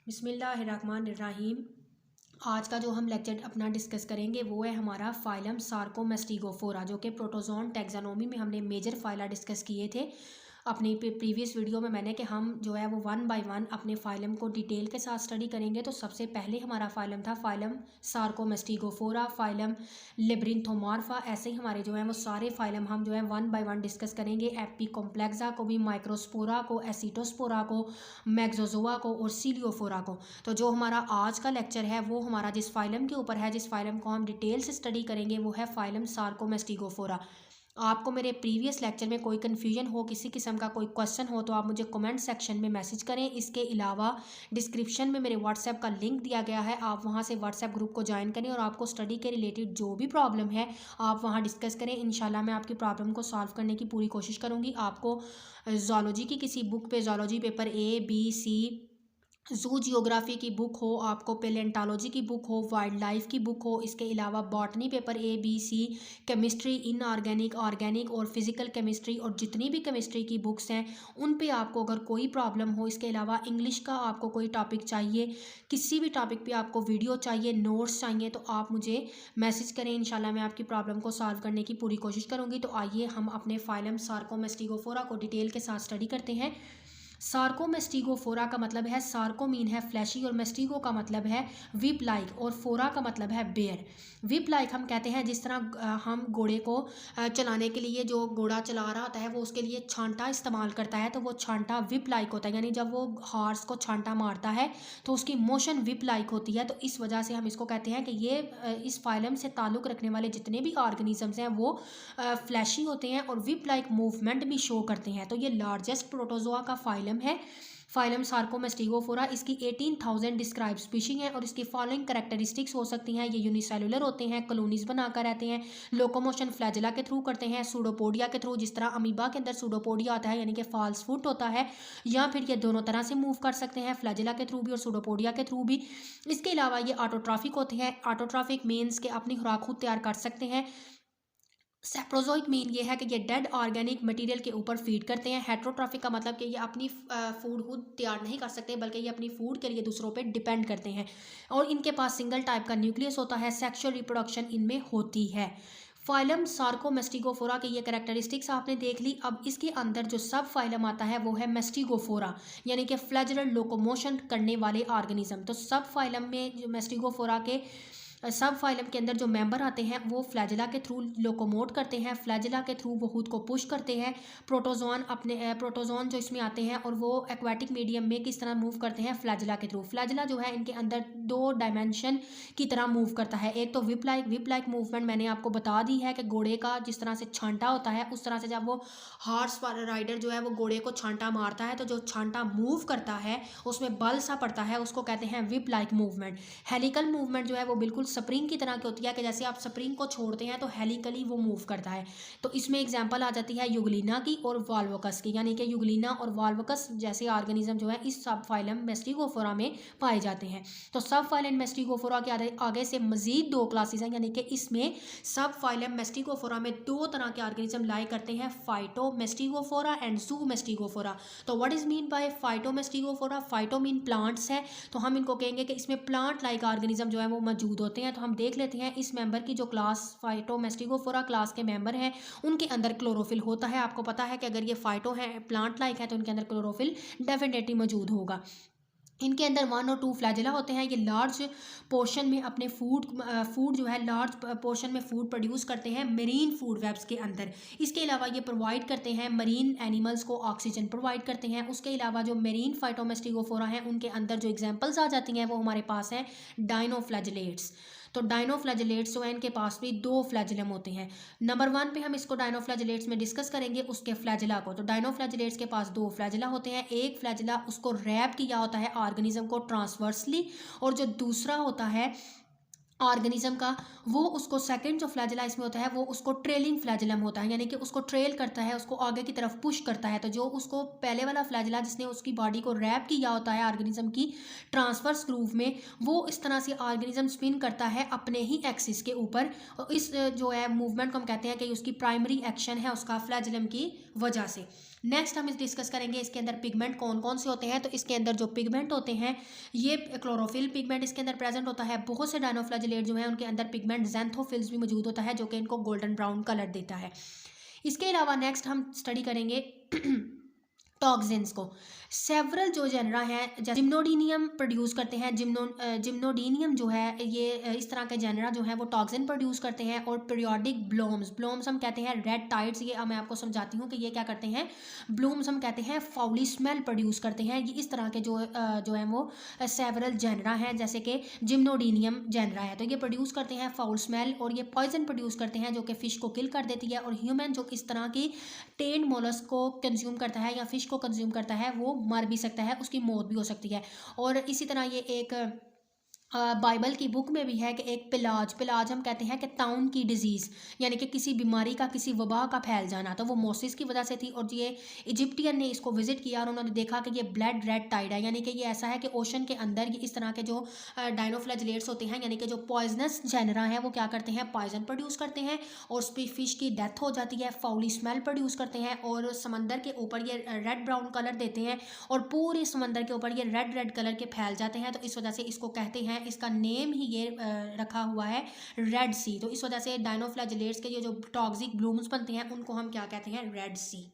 बिस्मिल्लाहिर्रहमानिर्रहीम। आज का जो हम लेक्चर अपना डिस्कस करेंगे वो है हमारा फाइलम सार्कोमेस्टिगोफोरा, जो कि प्रोटोजोन टैक्सोनॉमी में हमने मेजर फाइला डिस्कस किए थे अपनी प्रीवियस वीडियो में। मैंने कि हम जो है वो वन बाय वन अपने फाइलम को डिटेल के साथ स्टडी करेंगे। तो सबसे पहले हमारा फाइलम था फाइलम सार्कोमेस्टिगोफोरा, फाइलम लेब्रिंथोमार्फा। ऐसे ही हमारे जो है वो सारे फाइलम हम जो है वन बाय वन डिस्कस करेंगे। एपिकॉम्प्लेक्सा को भी, माइक्रोस्पोरा को, एसिटोस्पोरा को, मैक्सोजोआ को और सीलियोफोरा को। तो जो हमारा आज का लेक्चर है वो हमारा जिस फाइलम के ऊपर है, जिस फाइलम को हम डिटेल से स्टडी करेंगे, वो है फाइलम सार्कोमेस्टिगोफोरा। आपको मेरे प्रीवियस लेक्चर में कोई कन्फ्यूजन हो, किसी किस्म का कोई क्वेश्चन हो, तो आप मुझे कमेंट सेक्शन में मैसेज करें। इसके अलावा डिस्क्रिप्शन में मेरे व्हाट्सएप का लिंक दिया गया है, आप वहां से व्हाट्सएप ग्रुप को ज्वाइन करें और आपको स्टडी के रिलेटेड जो भी प्रॉब्लम है आप वहां डिस्कस करें। इंशाल्लाह मैं आपकी प्रॉब्लम को सॉल्व करने की पूरी कोशिश करूँगी। आपको जोलॉजी की किसी बुक पे, zoology paper A, B, C, जू जियोग्राफी की बुक हो, आपको पेलेंटोलॉजी की बुक हो, वाइल्ड लाइफ की बुक हो, इसके अलावा botany paper A, B, C, chemistry, inorganic, organic और फिजिकल केमिस्ट्री और जितनी भी केमिस्ट्री की बुक्स हैं उन पे आपको अगर कोई प्रॉब्लम हो, इसके अलावा इंग्लिश का आपको कोई टॉपिक चाहिए, किसी भी टॉपिक पे आपको वीडियो चाहिए, नोट्स चाहिए, तो आप मुझे मैसेज करें। इंशाल्लाह मैं आपकी प्रॉब्लम को सॉल्व करने की पूरी कोशिश करूँगी। तो आइए हम अपने फाइलम सार्कोमेस्टिगोफोरा को डिटेल के साथ स्टडी करते हैं। सार्कोमेस्टिगोफोरा का मतलब है, सार्को मीन है फ्लैशी और मेस्टिगो का मतलब है विप लाइक और फोरा का मतलब है बेयर। विप लाइक हम कहते हैं जिस तरह हम घोड़े को चलाने के लिए, जो घोड़ा चला रहा होता है वो उसके लिए छांटा इस्तेमाल करता है, तो वो छांटा विप लाइक होता है। यानी जब वो हॉर्स को छांटा मारता है तो उसकी मोशन विप लाइक होती है। तो इस वजह से हम इसको कहते हैं कि ये इस फाइलम से ताल्लुक़ रखने वाले जितने भी ऑर्गेनिजम्स हैं वो फ्लैशी होते हैं और विप लाइक मूवमेंट भी शो करते हैं। तो ये लार्जेस्ट प्रोटोजोआ का फाइलम है फाइलम सार्कोमेस्टिगोफोरा। इसकी 18,000 डिस्क्राइब स्पीशीज हैं और इसकी फॉलोइंग कैरेक्टरिस्टिक्स हो सकती हैं। ये यूनिसेलुलर होते हैं, कॉलोनीज बनाकर रहते हैं, लोकोमोशन फ्लैजिला के थ्रू करते हैं, सूडोपोडिया के थ्रू, जिस तरह अमीबा के अंदर सूडोपोडिया आता है यानी कि फॉल्स फुट होता है, या फिर ये दोनों तरह से मूव कर सकते हैं, फ्लैजिला के थ्रू भी और सूडोपोडिया के थ्रू भी। इसके अलावा ये ऑटोट्रॉफिक होते हैं। ऑटोट्रॉफिक मीन्स के अपनी खुराक खुद तैयार कर सकते हैं। सेप्रोजोइक मीन ये है कि ये डेड ऑर्गेनिक मटेरियल के ऊपर फीड करते हैं। हेट्रोट्रॉफिक का मतलब कि ये अपनी फूड खुद तैयार नहीं कर सकते, बल्कि ये अपनी फूड के लिए दूसरों पे डिपेंड करते हैं और इनके पास सिंगल टाइप का न्यूक्लियस होता है। सेक्सुअल रिप्रोडक्शन इनमें होती है। फाइलम सार्कोमेस्टिगोफोरा की ये कैरेक्टरिस्टिक्स आपने देख ली। अब इसके अंदर जो सब फाइलम आता है वो है मेस्टिगोफोरा, यानी कि फ्लैजुलर लोकोमोशन करने वाले ऑर्गेनिज्म। तो सब फाइलम में जो मेस्टिगोफोरा के सब फाइलम के अंदर जो मेंबर आते हैं वो फ्लैजिला के थ्रू लोकोमोट करते हैं, फ्लैजिला के थ्रू वो खुद को पुश करते हैं। प्रोटोजोन जो इसमें आते हैं और वो एक्वाटिक मीडियम में किस तरह मूव करते हैं, फ्लैजिला के थ्रू। फ्लैजिला जो है इनके अंदर दो डायमेंशन की तरह मूव करता है। एक तो विप लाइक मूवमेंट मैंने आपको बता दी है कि घोड़े का जिस तरह से छांटा होता है उस तरह से जब वो हॉर्स राइडर जो है वो घोड़े को छांटा मारता है तो जो छांटा मूव करता है उसमें बल सा पड़ता है, उसको कहते हैं whip like movement. Helical movement जो है वो बिल्कुल स्प्रिंग की तरह की होती है कि जैसे आप स्प्रिंग को छोड़ते हैं तो हेलिकली वो मूव करता है। तो इसमें एग्जांपल आ जाती है यूग्लिना की और वाल्वोकस की, यानी कि यूग्लिना और वाल्वोकस जैसे ऑर्गेनिज्म जो है इस सब फाइलम मेस्टिगोफोरा में पाए जाते हैं। तो सब फाइलम मेस्टिगोफोरा के आगे से मजीद दो क्लासेस हैं, यानी कि इसमें सब फाइलम मेस्टिगोफोरा में दो तरह के ऑर्गेनिज्म लाई करते हैं, फाइटोमेस्टिगोफोरा एंड जूमेस्टिगोफोरा। तो what is mean by phytomastigophora? Phyto mean plants है, तो हम इनको कहेंगे कि इसमें प्लांट लाइक ऑर्गेनिज्म जो है वो मौजूद होते हैं। तो हम देख लेते हैं इस मेंबर की जो क्लास फाइटोमेस्टिगोफोरा क्लास के मेंबर हैं उनके अंदर क्लोरोफिल होता है। आपको पता है कि अगर ये फाइटो है, प्लांट लाइक है, तो उनके अंदर क्लोरोफिल डेफिनेटली मौजूद होगा। इनके अंदर 1 और 2 फ्लैजिला होते हैं। ये लार्ज पोर्शन में अपने फूड जो है लार्ज पोर्शन में फूड प्रोड्यूस करते हैं मरीन फूड वेब्स के अंदर। इसके अलावा ये प्रोवाइड करते हैं मरीन एनिमल्स को ऑक्सीजन प्रोवाइड करते हैं। उसके अलावा जो मरीन फाइटोमेस्टिगोफोरा हैं उनके अंदर जो एग्जांपल्स आ जाती हैं वो हमारे पास हैं डाइनोफ्लैजिलेट्स। तो डाइनोफ्लैजिलेट्स जो है इनके पास भी 2 फ्लैजिलम होते हैं। नंबर 1 पे हम इसको डाइनोफ्लैजिलेट्स में डिस्कस करेंगे उसके फ्लैजिला को। तो डाइनोफ्लैजिलेट्स के पास 2 फ्लैजिला होते हैं। एक फ्लैजिला उसको रैप किया होता है ऑर्गेनिज्म को ट्रांसवर्सली, और जो दूसरा होता है ऑर्गेनिज्म का वो उसको सेकंड जो फ्लैजिला इसमें होता है वो उसको ट्रेलिंग फ्लैजिलम होता है, यानी कि उसको ट्रेल करता है, उसको आगे की तरफ पुश करता है। तो जो उसको पहले वाला फ्लैजिला जिसने उसकी बॉडी को रैप किया होता है ऑर्गेनिज्म की ट्रांसवर्स ग्रूव में, वो इस तरह से ऑर्गेनिज्म स्पिन करता है अपने ही एक्सिस के ऊपर। और इस जो है मूवमेंट को हम कहते हैं कि उसकी प्राइमरी एक्शन है उसका फ्लैजिलम की वजह से। नेक्स्ट हम इस डिस्कस करेंगे इसके अंदर पिगमेंट कौन कौन से होते हैं। तो इसके अंदर जो पिगमेंट होते हैं ये क्लोरोफिल पिगमेंट इसके अंदर प्रेजेंट होता है। बहुत से डायनोफ्लैजिलेट जो है उनके अंदर पिगमेंट ज़ैंथोफिल्स भी मौजूद होता है जो कि इनको गोल्डन ब्राउन कलर देता है। इसके अलावा नेक्स्ट हम स्टडी करेंगे टॉक्सिन्स को। सेवरल जो जनरा हैं जिम्नोडीनियम प्रोड्यूस करते हैं। जिम्नोडीनियम जो है ये इस तरह के जनरा जो है वो टॉक्सिन प्रोड्यूस करते हैं। और पीरियोडिक ब्लूम्स हम कहते हैं रेड टाइड्स, ये मैं आपको समझाती हूँ कि ये क्या करते हैं। ब्लूम्स हम कहते हैं फाउली स्मेल प्रोड्यूस करते हैं। ये इस तरह के जो है वो सेवरल जनरा हैं, जैसे कि जिम्नोडीनियम जनरा है तो ये प्रोड्यूस करते हैं फाउल स्मेल और ये पॉइजन प्रोड्यूस करते हैं जो कि फ़िश को किल कर देती है। और ह्यूमन जो इस तरह की टेंड मोलस्क को कंज्यूम करता है या फिश को कंज्यूम करता है वो मर भी सकता है, उसकी मौत भी हो सकती है। और इसी तरह ये एक बाइबल की बुक में भी है कि एक पिलाज हम कहते हैं कि ताउन की डिजीज़, यानी कि किसी बीमारी का, किसी वबा का फैल जाना, तो वो मोसिस की वजह से थी। और ये इजिप्टियन ने इसको विजिट किया और उन्होंने देखा कि ये ब्लड रेड टाइड है, यानी कि ये ऐसा है कि ओशन के अंदर ये इस तरह के जो डायनोफ्लैजिलेट्स होते हैं, यानी कि जो पॉइजनस जेनरा हैं वो क्या करते हैं, पॉइजन प्रोड्यूस करते हैं और फिश की डेथ हो जाती है, फाउली स्मेल प्रोड्यूस करते हैं और समंदर के ऊपर ये रेड ब्राउन कलर देते हैं और पूरे समंदर के ऊपर ये रेड कलर के फैल जाते हैं। तो इस वजह से इसको कहते हैं, इसका नेम ही ये रखा हुआ है रेड सी। तो इस वजह से डायनोफ्लैजिलेट्स के ये जो टॉक्सिक ब्लूम्स बनते हैं उनको हम क्या कहते हैं, रेड सी।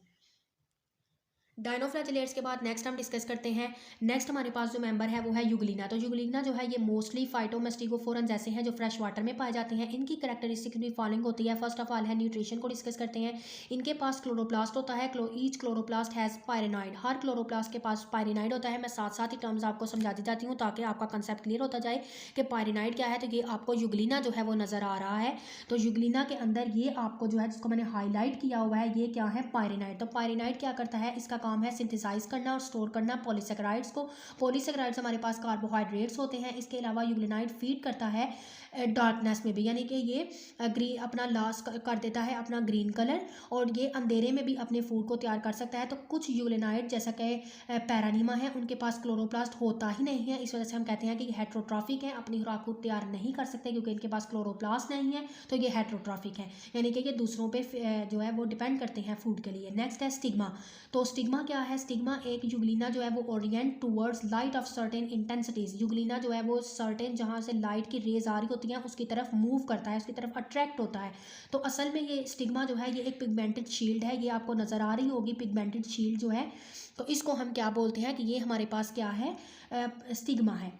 डायनोफ्लैजिलेट्स के बाद नेक्स्ट हम डिस्कस करते हैं। नेक्स्ट हमारे पास जो मेंबर है वो है यूग्लिना। तो यूग्लिना जो है ये मोस्टली फाइटोमेस्टिगोफोरन जैसे हैं जो फ्रेश वाटर में पाए जाते हैं। इनकी कैरेक्टरिस्टिक्स भी फॉलोइंग होती है। फर्स्ट ऑफ ऑल है न्यूट्रिशन को डिस्कस करते हैं। इनके पास क्लोरोप्लास्ट होता है। ईच क्लोरोप्लास्ट हैज़ पायरेनाइड, हर क्लोरोप्लास्ट के पास पायरेनाइड होता है। मैं साथ साथ ही टर्म्स आपको समझाती जाती हूँ ताकि आपका कंसेप्ट क्लियर होता जाए कि पायरेनाइड क्या है। तो ये आपको यूग्लिना जो है वो नज़र आ रहा है। तो यूग्लिना के अंदर ये आपको जो है जिसको मैंने हाईलाइट किया हुआ है ये क्या है, पायरेनाइड। तो पायरेनाइड क्या करता है, इसका काम है सिंथेसाइज करना और स्टोर करना पॉलीसेकेराइड्स को। पॉलीसेकेराइड्स हमारे पास कार्बोहाइड्रेट्स होते हैं। इसके अलावा यूग्लिनाइड फीड करता है डार्कनेस में भी, यानी कि ये ग्रीन अपना लॉस कर देता है अपना ग्रीन कलर और ये अंधेरे में भी अपने फूड को तैयार कर सकता है। तो कुछ यूग्लिनाइड जैसा कि पैरानीमा है उनके पास क्लोरोप्लास्ट होता ही नहीं है। इस वजह से हम कहते हैं कि हेट्रोट्रॉफिक है, अपनी खुराक को तैयार नहीं कर सकते क्योंकि इनके पास क्लोरोप्लास्ट नहीं है। तो ये हेट्रोट्रॉफिक है, यानी कि ये दूसरों पे जो है वो डिपेंड करते हैं फूड के लिए। नेक्स्ट है स्टिग्मा। तो स्टिग्मा क्या है, स्टिग्मा एक यूग्लिना जो है वो Orient towards light of certain intensities. Euglena जो है वो सर्टेन जहाँ से लाइट की रेज आ रही होती हैं उसकी तरफ मूव करता है, उसकी तरफ अट्रैक्ट होता है। तो असल में ये स्टिग्मा जो है ये एक पिगमेंटेड शील्ड है, ये आपको नज़र आ रही होगी पिगमेंटेड शील्ड जो है। तो इसको हम क्या बोलते हैं कि ये हमारे पास क्या है, स्टिग्मा है।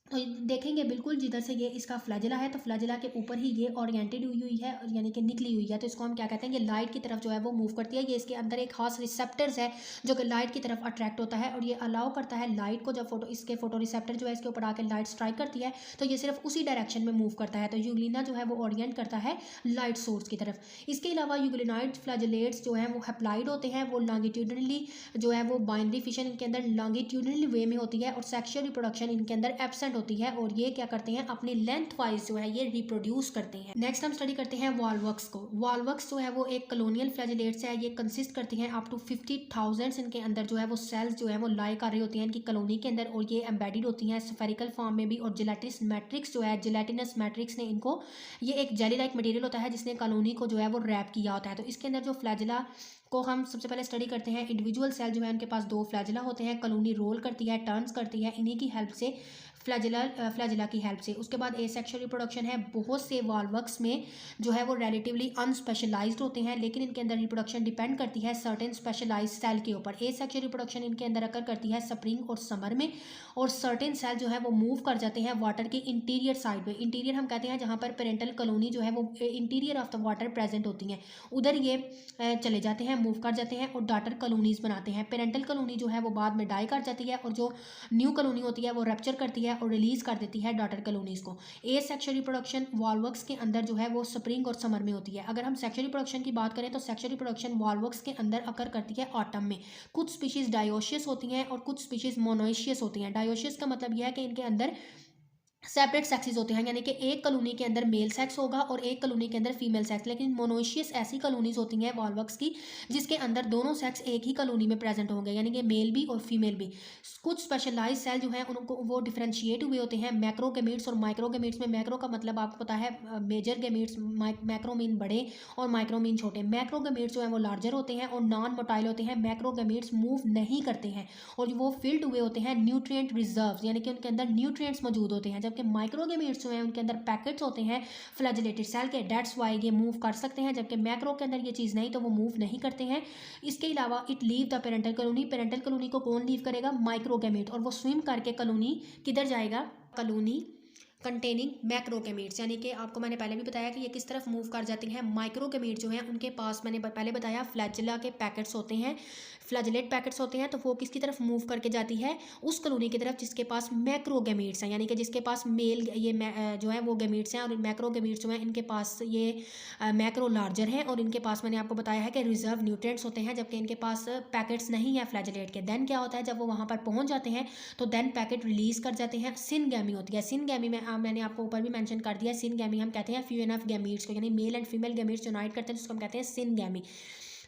तो देखेंगे बिल्कुल जिधर से ये इसका फ्लैजिला है तो फ्लैजिला के ऊपर ही ये ओरिएंटेड हुई है यानी कि निकली हुई है। तो इसको हम क्या कहते हैं, ये लाइट की तरफ जो है वो मूव करती है। ये इसके अंदर एक खास रिसेप्टर्स है जो कि लाइट की तरफ अट्रैक्ट होता है और ये अलाउ करता है लाइट को, जब इसके फोटो रिसेप्टर जो है इसके ऊपर आकर लाइट स्ट्राइक करती है तो ये सिर्फ उसी डायरेक्शन में मूव करता है। तो यूग्लिना जो है वो ओरिएंट करता है लाइट सोर्स की तरफ। इसके अलावा यूग्लिनाइड फ्लैजिलेट्स जो हैं वो हेप्लाइड होते हैं, वो लॉन्गिट्यूडनली जो है वो बाइनरी फिशन इनके अंदर लॉन्गिट्यूडनली वे में होती है और सेक्सुअल रिप्रोडक्शन इनके अंदर एब्सेंट होती है और ये क्या करते हैं अपने लेंथ वाइज जो है ये रिप्रोड्यूस करते हैं। नेक्स्ट हम स्टडी करते हैं वॉलवक्स को। वॉलवक्स जो है वो एक कॉलोनियल फ्लैजिलेट्स है। ये कंसिस्ट करती हैं अप टू 50,000 इनके अंदर जो है वो सेल्स जो है वो लाई कर रही होती हैं इनकी कॉलोनी के अंदर और ये एम्बेडेड होती हैं स्फेरिकल फॉर्म में भी। और जिलेटिनस मैट्रिक्स जो है, जिलेटिनस मैट्रिक्स ने इनको, ये एक जेली लाइक मटेरियल होता है जिसने कॉलोनी को जो है वो रैप किया होता है। तो इसके अंदर जो फ्लैजिला को हम सबसे पहले स्टडी करते हैं। इंडिविजुअल सेल जो है उनके पास 2 फ्लैजिला होते हैं, कॉलोनी रोल करती है, टर्न्स करती है इन्हीं की हेल्प से, फ्लैजिला की हेल्प से। उसके बाद एसेक्सुअल रिप्रोडक्शन है। बहुत से वॉलवक्स में जो है वो रिलेटिवली अनस्पेशलाइज्ड होते हैं लेकिन इनके अंदर रिप्रोडक्शन डिपेंड करती है सर्टेन स्पेशलाइज्ड सेल के ऊपर। एसेक्सुअल रिप्रोडक्शन इनके अंदर अकर करती है स्प्रिंग और समर में और सर्टेन सेल जो है वो मूव कर जाते हैं वाटर के इंटीरियर साइड में। इंटीरियर हम कहते हैं जहाँ पर पेरेंटल कॉलोनी जो है वो interior of the water present होती हैं, उधर ये चले जाते हैं, मूव कर जाते हैं और डॉटर कॉलोनीज बनाते हैं। पेरेंटल कॉलोनी जो है वो बाद में डाई कर जाती है और जो न्यू कॉलोनी होती है वो रैप्चर करती है और रिलीज कर देती है डॉटर कॉलोनीज को। एसेक्सुअल रिप्रोडक्शन वॉलवक्स के अंदर जो है वो स्प्रिंग और समर में होती है। अगर हम सेक्सुअल रिप्रोडक्शन की बात करें तो सेक्सुअल रिप्रोडक्शन वॉलवक्स के अंदर अकर करती है ऑटम में। कुछ स्पीशीज डायोशियस होती हैं और कुछ स्पीशीज मोनोइशियस होती हैं। डायोशियस का मतलब यह है कि इनके अंदर सेपरेट सेक्सेस होते हैं, यानी कि एक कॉलोनी के अंदर मेल सेक्स होगा और एक कॉलोनी के अंदर फीमेल सेक्स। लेकिन मोनोशियस ऐसी कॉलोनीज होती हैं वॉल्वक्स की जिसके अंदर दोनों सेक्स एक ही कॉलोनी में प्रेजेंट होंगे, यानी कि मेल भी और फीमेल भी। कुछ स्पेशलाइज सेल जो हैं उनको वो डिफरेंशिएट हुए होते हैं मैक्रोगेमीट्स और माइक्रोगेमीट्स में। मैक्रो का मतलब आपको पता है मेजर गेमीट्स, मैक्रो मीन बड़े और माइक्रो मीन छोटे। मैक्रोगेमीट्स जो हैं वो लार्जर होते हैं और नॉन मोटाइल होते हैं। मैक्रोगेमीट्स मूव नहीं करते हैं और वो फिल्ड हुए होते हैं न्यूट्रिएंट रिजर्व्स, यानी कि उनके अंदर न्यूट्रिएंट्स मौजूद होते हैं। जबकि माइक्रोगेमीट्स जो हैं उनके अंदर पैकेट्स होते हैं फ्लैजेलेटेड सेल के, डेट्स वाई ये मूव कर सकते हैं, जबकि मैक्रो के अंदर ये चीज़ नहीं, तो वो मूव नहीं करते हैं। इसके अलावा it leave the parental colony. Parental colony को कौन लीव करेगा? माइक्रोगेमीट, और वो स्विम करके कॉलोनी किधर जाएगा? कॉलोनी कंटेनिंग मैक्रोगेमीट्स, यानी कि आपको मैंने पहले भी बताया कि ये किस तरफ मूव कर जाती हैं। माइक्रोगेमीट जो हैं उनके पास मैंने पहले बताया फ्लैजिला के पैकेट्स होते हैं, फ्लैजिलेट पैकेट्स होते हैं, तो वो किसकी तरफ मूव करके जाती है? उस कॉलोनी की तरफ जिसके पास मैक्रोगेमीट्स हैं, यानी कि जिसके पास मेल ये जो है वो गेमीट्स हैं, और मैक्रोगेमीट्स जो हैं इनके पास ये मैक्रो लार्जर हैं और इनके पास मैंने आपको बताया है कि रिजर्व न्यूट्रिएंट्स होते हैं, जबकि इनके पास पैकेट्स नहीं है फ्लैजिलेट के। देन क्या होता है, जब वो वहाँ पर पहुँच जाते हैं तो देन पैकेट रिलीज कर जाते हैं। सिनगैमी होती है। सिनगैमी में मैंने आपको ऊपर भी मेंशन कर दिया, सिनगैमी हम कहते हैं फ्यू एनफ गैमीट्स को, यानी male and female gametes unite करते हैं, जिसको हम कहते हैं सिनगैमी।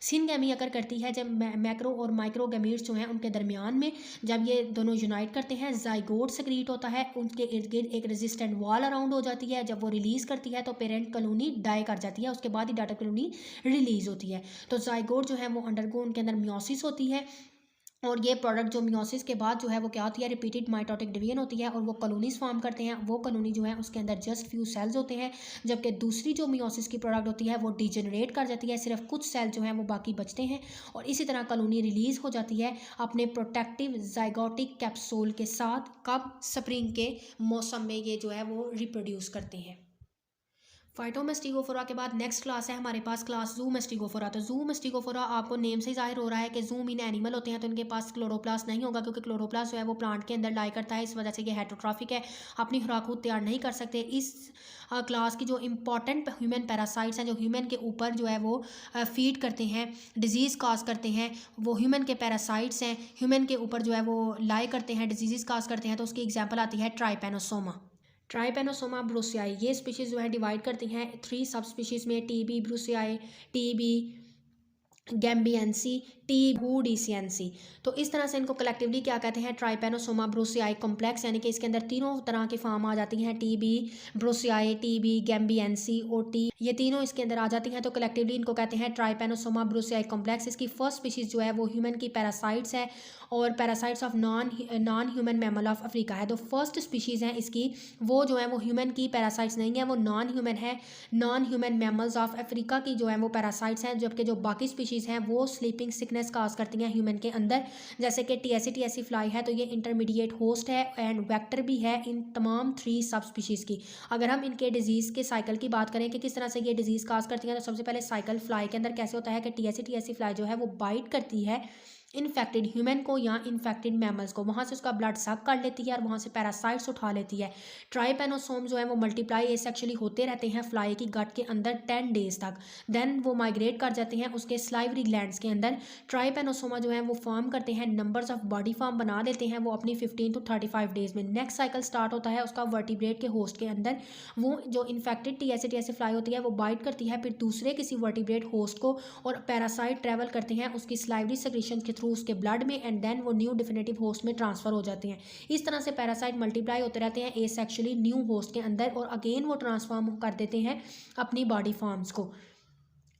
सिनगैमी अगर करती है जब मैक्रो और माइक्रो गैमीट्स जो हैं उनके दरमियान में, जब ये दोनों यूनाइट करते हैं जाइगोट सेक्रीट होता है, उनके इर्द गिर्द एक रेजिस्टेंट वॉल अराउंड हो जाती है। जब वो रिलीज करती है तो पेरेंट कॉलोनी डाई कर जाती है, उसके बाद ही डाटर कॉलोनी रिलीज होती है। तो जाइगोट जो है वो अंडरगो उनके अंदर मियोसिस होती है, और ये प्रोडक्ट जो मियोसिस के बाद जो है वो क्या होती है? रिपीटेड माइटोटिक डिवीजन होती है और वो कॉलोनीज फॉर्म करते हैं। वो कॉलोनी जो है उसके अंदर जस्ट फ्यू सेल्स होते हैं, जबकि दूसरी जो मियोसिस की प्रोडक्ट होती है वो डिजेनरेट कर जाती है, सिर्फ कुछ सेल जो हैं वो बाकी बचते हैं, और इसी तरह कॉलोनी रिलीज हो जाती है अपने प्रोटेक्टिव जाइगोटिक कैप्सूल के साथ। कब? स्प्रिंग के मौसम में ये जो है वो रिप्रोड्यूस करते हैं। फाइटोमेस्टिगोफोरा के बाद नेक्स्ट क्लास है हमारे पास क्लास ज़ूमेस्टिगोफोरा। तो ज़ूमेस्टिगोफोरा आपको नेम से ही जाहिर हो रहा है कि ज़ू मीन एनिमल होते हैं, तो इनके पास क्लोरोप्लास्ट नहीं होगा, क्योंकि क्लोरोप्लास्ट जो है वो प्लांट के अंदर लाई करता है, इस वजह से ये हेटरोट्रॉफिक है, अपनी खुराक खुद तैयार नहीं कर सकते। इस क्लास की जो इंपॉर्टेंट ह्यूमन पैरासाइट्स हैं, जो ह्यूमन के ऊपर जो है वो फीड करते हैं, डिजीज़ काज करते हैं, वो ह्यूमन के पैरासाइट्स हैं, ह्यूमन के ऊपर जो है वो लाई करते हैं, डिजीज़ काज करते हैं। तो उसकी एग्जाम्पल आती है ट्राइपेनोसोमा। ट्राइपेनोसोमा ब्रूसियाई। ये स्पीशीज़ जो है डिवाइड करती हैं 3 सब स्पीशीज़ में, टीबी ब्रूसियाई, टीबी गैम्बियंसी, टी हूडीसियंसी। तो इस तरह से इनको कलेक्टिवली क्या कहते हैं? ट्राइपेनोसोमा ब्रूसियाई कॉम्प्लेक्स, यानी कि इसके अंदर तीनों तरह की फार्म आ जाती हैं, टीबी ब्रूसियाई, टीबी गैम्बियंसी और टी, ये तीनों इसके अंदर आ जाती हैं। तो कलेक्टिवली इनको कहते हैं ट्राइपेनोसोमा ब्रूसियाई कॉम्प्लेक्स। इसकी फर्स्ट स्पीशीज़ जो है वो ह्यूमन की पैरासाइट्स है और parasites of non human mammal of Africa है। तो फर्स्ट स्पीशीज़ हैं इसकी, वो जो है वो ह्यूमन की पैरासाइट्स नहीं है, वो नॉन ह्यूमन है, non human mammals of Africa की जो है वो पैरासाइट्स हैं, जबकि जो बाकी स्पीशीज़ हैं वो स्लीपिंग सिकनेस काज करती हैं ह्यूमन के अंदर। जैसे कि टीएसी फ्लाई है, तो ये इंटरमीडिएट होस्ट है एंड वेक्टर भी है इन तमाम 3 सब स्पीशीज़ की। अगर हम इनके डिजीज़ के साइकिल की बात करें कि किस तरह से ये डिजीज़ काज करती हैं, तो सबसे पहले साइकिल फ्लाई के अंदर कैसे होता है कि टीएसी फ्लाई जो है वो बाइट करती है इन्फेक्टेड ह्यूमन को या इन्फेक्टेड मैमल्स को, वहाँ से उसका ब्लड सक कर लेती है और वहाँ से पैरासाइट्स उठा लेती है। ट्राइपेनोसोम जो है वो मल्टीप्लाई एसेक्सुअली होते रहते हैं फ्लाई की गट के अंदर 10 डेज तक, देन वो माइग्रेट कर जाते हैं उसके स्लाइवरी ग्लैंड्स के अंदर। ट्राइपेनोसोमा जो है वो फॉर्म करते हैं, नंबर्स ऑफ बॉडी फॉर्म बना देते हैं वो अपनी 15 to 35 डेज में। नेक्स्ट साइकिल स्टार्ट होता है उसका वर्टिब्रेट के होस्ट के अंदर। वो जो इन्फेक्टेड टीएसी फ्लाई होती है वो बाइट करती है फिर दूसरे किसी वर्टिब्रेट होस्ट को, और पैरासाइट ट्रैवल करते हैं उसकी स्लाइवरी सेक्रेशन के थ्रू उसके ब्लड में, एंड देन वो न्यू डिफिनेटिव होस्ट में ट्रांसफर हो जाते हैं। इस तरह से पैरासाइट मल्टीप्लाई होते रहते हैं एसेक्सुअली न्यू होस्ट के अंदर, और अगेन वो ट्रांसफॉर्म कर देते हैं अपनी बॉडी फॉर्म्स को।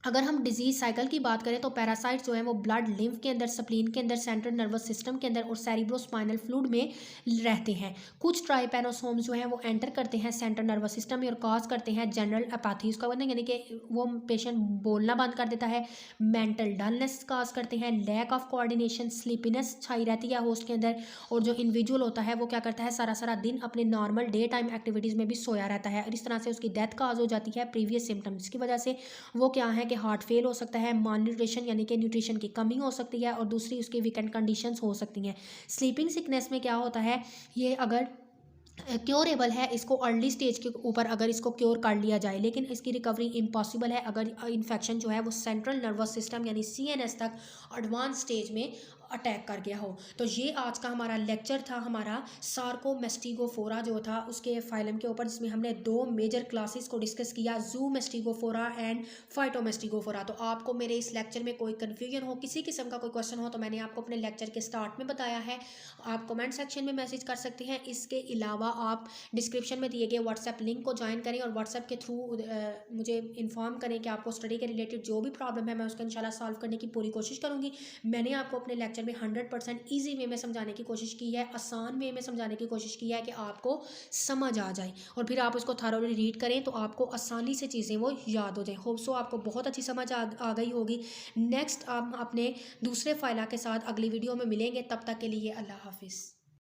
अगर हम डिजीज साइकिल की बात करें तो पैरासाइट्स जो है वो ब्लड, लिम्फ के अंदर, स्प्लीन के अंदर, सेंट्रल नर्वस सिस्टम के अंदर और सेरिब्रोस्पाइनल फ्लूइड में रहते हैं। कुछ ट्राइपेनोसोम्स जो हैं वो एंटर करते हैं सेंट्रल नर्वस सिस्टम में और कॉज करते हैं जनरल एपाथी, उसका मतलब यानी कि वो पेशेंट बोलना बंद कर देता है, मेंटल डलनेस काज करते हैं, लैक ऑफ कोऑर्डिनेशन, स्लीपीनेस छाई रहती है होस्ट के अंदर, और जो इंडिविजुअल होता है वो क्या करता है सारा सारा दिन अपने नॉर्मल डे टाइम एक्टिविटीज़ में भी सोया रहता है, और इस तरह से उसकी डेथ काज हो जाती है प्रीवियस सिम्टम्स की वजह से। वो क्या है कि हार्ट फेल हो सकता है, माल न्यूट्रिशन यानी कि न्यूट्रिशन की कमी हो सकती है, और दूसरी उसकी वीकेंड कंडीशंस हो सकती हैं। स्लीपिंग सिकनेस में क्या होता है, ये अगर क्योरेबल है, इसको अर्ली स्टेज के ऊपर अगर इसको क्योर कर लिया जाए, लेकिन इसकी रिकवरी इम्पॉसिबल है अगर इन्फेक्शन जो है वो सेंट्रल नर्वस सिस्टम यानी सीएनएस तक एडवांस स्टेज में अटैक कर गया हो। तो ये आज का हमारा लेक्चर था, हमारा सार्कोमेस्टिगोफोरा जो था उसके फाइलम के ऊपर, जिसमें हमने 2 मेजर क्लासेस को डिस्कस किया, ज़ूमेस्टिगोफोरा एंड फाइटोमेस्टिगोफोरा। तो आपको मेरे इस लेक्चर में कोई कन्फ्यूजन हो, किसी किस्म का कोई क्वेश्चन हो, तो मैंने आपको अपने लेक्चर के स्टार्ट में बताया है, आप कमेंट सेक्शन में मैसेज कर सकते हैं। इसके अलावा आप डिस्क्रिप्शन में दिए गए व्हाट्सएप लिंक को ज्वाइन करें और व्हाट्सएप के थ्रू मुझे इन्फॉर्म करें कि आपको स्टडी के रिलेटेड जो भी प्रॉब्लम है मैं उसका इंशाल्लाह सॉल्व करने की पूरी कोशिश करूँगी। मैंने आपको अपने लेक्चर में 100% ईजी वे में समझाने की कोशिश की है, आसान वे में समझाने की कोशिश की है कि आपको समझ आ जाए और फिर आप उसको थॉरोली रीड करें तो आपको आसानी से चीज़ें वो याद हो जाएँ। होप सो आपको बहुत अच्छी समझ आ गई होगी। नेक्स्ट हम अपने दूसरे फाइला के साथ अगली वीडियो में मिलेंगे, तब तक के लिए अल्लाह हाफिज़।